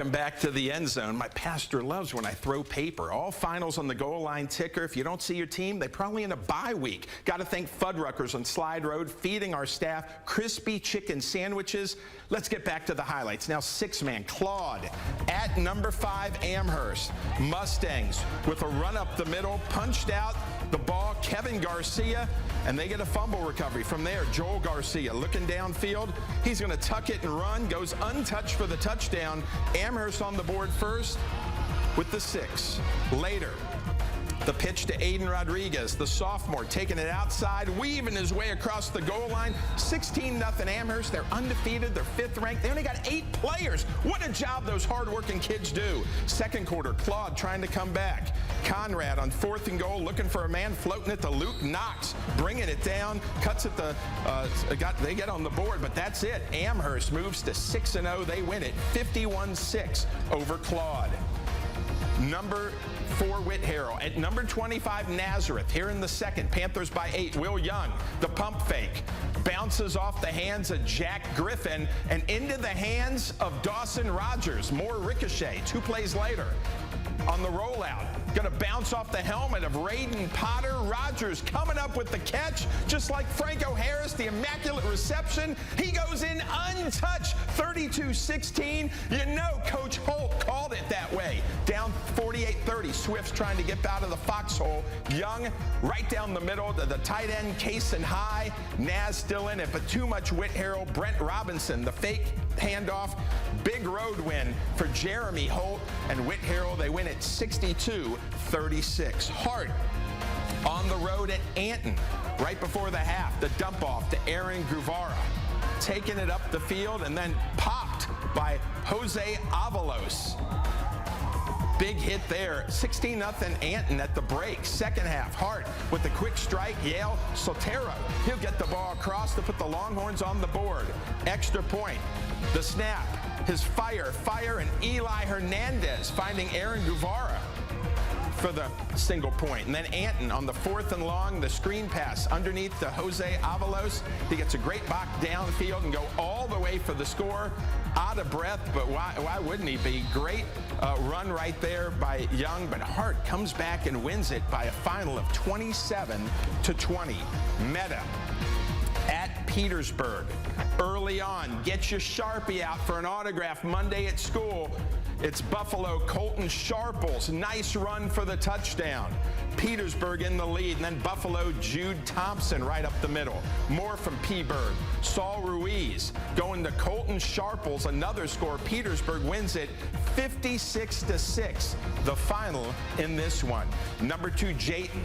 Back to the end zone. My pastor loves when I throw paper. All finals on the goal line ticker. If you don't see your team, they're probably in a bye week. Got to thank Fuddruckers on Slide Road, feeding our staff crispy chicken sandwiches. Let's get back to the highlights. Now 6-man, Claude at number 5, Amherst. Mustangs with a run up the middle, punched out the ball, Kevin Garcia, and they get a fumble recovery. From there, Joel Garcia looking downfield. He's going to tuck it and run, goes untouched for the touchdown. Amherst on the board first with the 6. Later, the pitch to Aiden Rodriguez, the sophomore, taking it outside, weaving his way across the goal line. 16-0 Amherst. They're undefeated. They're 5th ranked. They only got 8 players. What a job those hardworking kids do. Second quarter, Claude trying to come back. Conrad on 4th and goal, looking for a man, floating it to Luke Knox, bringing it down, cuts at the, they get on the board, but that's it. Amherst moves to 6-0. They win it 51-6 over Claude. Number 4, Whit Harrell. At number 25, Nazareth. Here in the second, Panthers by 8. Will Young, the pump fake, bounces off the hands of Jack Griffin and into the hands of Dawson Rogers. More ricochet. 2 plays later. On the rollout, going to bounce off the helmet of Raiden Potter. Rogers coming up with the catch, just like Franco Harris, the immaculate reception. He goes in untouched, 32-16. You know Coach Holt called it that way. Down 48-30. Swift's trying to get out of the foxhole. Young right down the middle to the tight end, Cason High. Naz still in it, but too much Whit Harrell. Brent Robinson, the fake handoff. Big road win for Jeremy Holt and Whit Harrell. They win it 62-36. Hart on the road at Anton right before the half. The dump off to Aaron Guevara, taking it up the field and then popped by Jose Avalos. Big hit there. 16-0 Anton at the break. Second half, Hart with the quick strike. Yale Sotero. He'll get the ball across to put the Longhorns on the board. Extra point. The snap. His fire, and Eli Hernandez finding Aaron Guevara for the single point. And then Anton on the 4th and long, the screen pass underneath to Jose Avalos. He gets a great block downfield and go all the way for the score. Out of breath, but why wouldn't he be? Great run right there by Young, but Hart comes back and wins it by a final of 27-20. Meta at Petersburg. Early on, get your Sharpie out for an autograph Monday at school. It's Buffalo Colton Sharples. Nice run for the touchdown. Petersburg in the lead, and then Buffalo Jude Thompson right up the middle. More from P-Bird. Saul Ruiz going to Colton Sharples. Another score. Petersburg wins it 56-6. The final in this one. Number 2, Jayton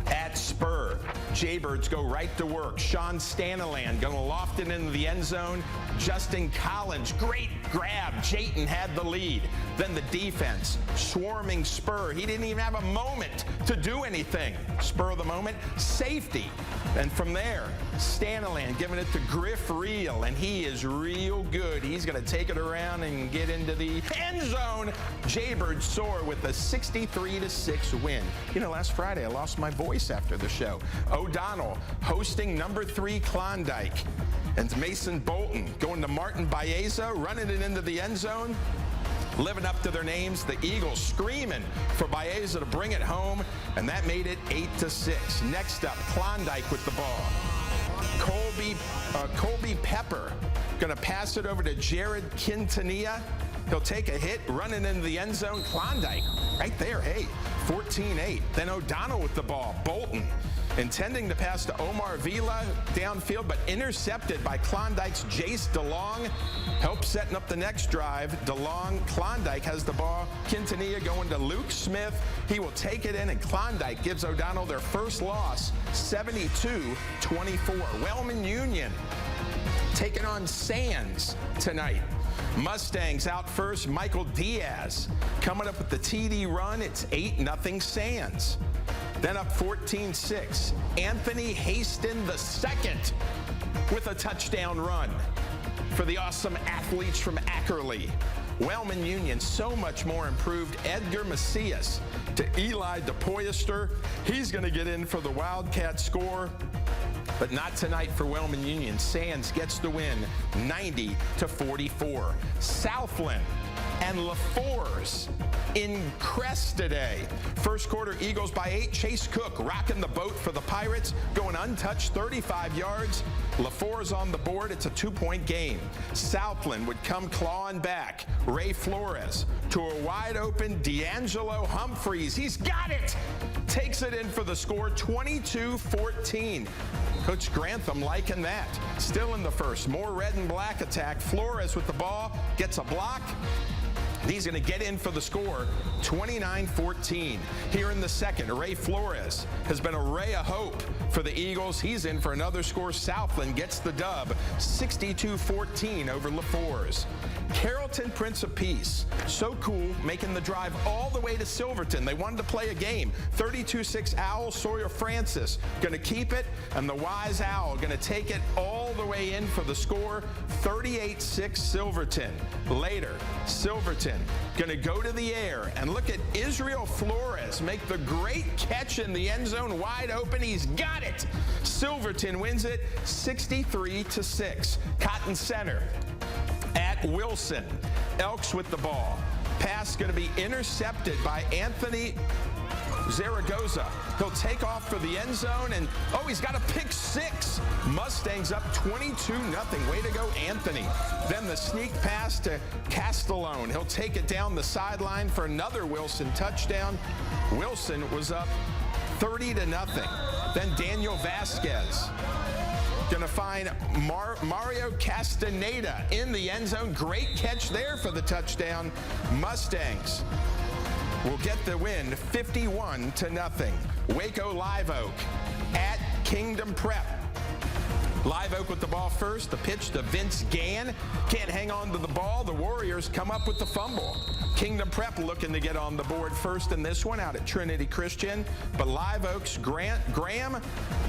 at Spur. Jaybirds go right to work. Sean Staniland going to loft it into the end zone. Justin Collins, great grab. Jayton had the lead. Then the defense, swarming Spur. He didn't even have a moment to do anything. Spur of the moment, safety. And from there, Staniland giving it to Griff Reel, and he is real good. He's going to take it around and get into the end zone. Jaybirds soar with a 63-6 win. You know, last Friday I lost my voice after the show. O'Donnell hosting number 3 Klondike. And Mason Bolton going to Martin Baeza, running it into the end zone. Living up to their names, the Eagles screaming for Baeza to bring it home, and that made it 8-6. Next up, Klondike with the ball. Colby Pepper going to pass it over to Jared Quintanilla. He'll take a hit, running into the end zone. Klondike right there, hey, 14-8. Then O'Donnell with the ball. Bolton intending to pass to Omar Vila downfield, but intercepted by Klondike's Jace DeLong. Helps setting up the next drive. DeLong, Klondike has the ball. Quintanilla going to Luke Smith. He will take it in, and Klondike gives O'Donnell their first loss, 72-24. Wellman Union taking on Sands tonight. Mustangs out first. Michael Diaz coming up with the TD run. It's 8-0 Sands. Then up 14-6. Anthony Haston II with a touchdown run for the awesome athletes from Ackerley. Wellman Union so much more improved. Edgar Macias to Eli DePoyester. He's going to get in for the Wildcat score. But not tonight for Wellman Union. Sands gets the win, 90-44. Southland and LaFours in Crest today. First quarter, Eagles by 8. Chase Cook rocking the boat for the Pirates, going untouched 35 yards. LaFours on the board. It's a 2-point game. Southland would come clawing back. Ray Flores to a wide open D'Angelo Humphreys. He's got it! Takes it in for the score, 22-14. Coach Grantham liking that. Still in the first, more red and black attack. Flores with the ball, gets a block. He's going to get in for the score, 29-14. Here in the second, Ray Flores has been a ray of hope for the Eagles. He's in for another score. Southland gets the dub, 62-14 over LaFours. Carrollton, Prince of Peace, so cool, making the drive all the way to Silverton. They wanted to play a game. 32-6 Owl, Sawyer Francis going to keep it, and the Wise Owl going to take it all the way in for the score, 38-6 Silverton. Later, Silverton going to go to the air, and look at Israel Flores make the great catch in the end zone, wide open. He's got it. Silverton wins it 63-6. Cotton Center at Wilson. Elks with the ball. Pass going to be intercepted by Anthony Zaragoza. He'll take off for the end zone, and he's got a pick six. Mustangs up 22-0. Way to go, Anthony. Then the sneak pass to Castellone. He'll take it down the sideline for another Wilson touchdown. Wilson was up 30-0. Then Daniel Vasquez going to find Mario Castaneda in the end zone. Great catch there for the touchdown. Mustangs will get the win, 51-0. Waco Live Oak at Kingdom Prep. Live Oak with the ball first. The pitch to Vince Gann. Can't hang on to the ball. The Warriors come up with the fumble. Kingdom Prep looking to get on the board first in this one out at Trinity Christian. But Live Oak's Graham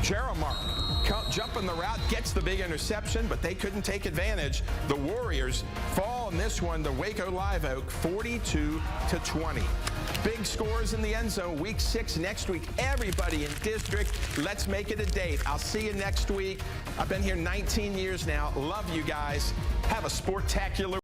Jeramark jumping the route, gets the big interception, but they couldn't take advantage. The Warriors fall in this one to Waco Live Oak, 42-20. Big scores in the end zone. Week 6 next week. Everybody in district, let's make it a date. I'll see you next week. I've been here 19 years now. Love you guys. Have a sportacular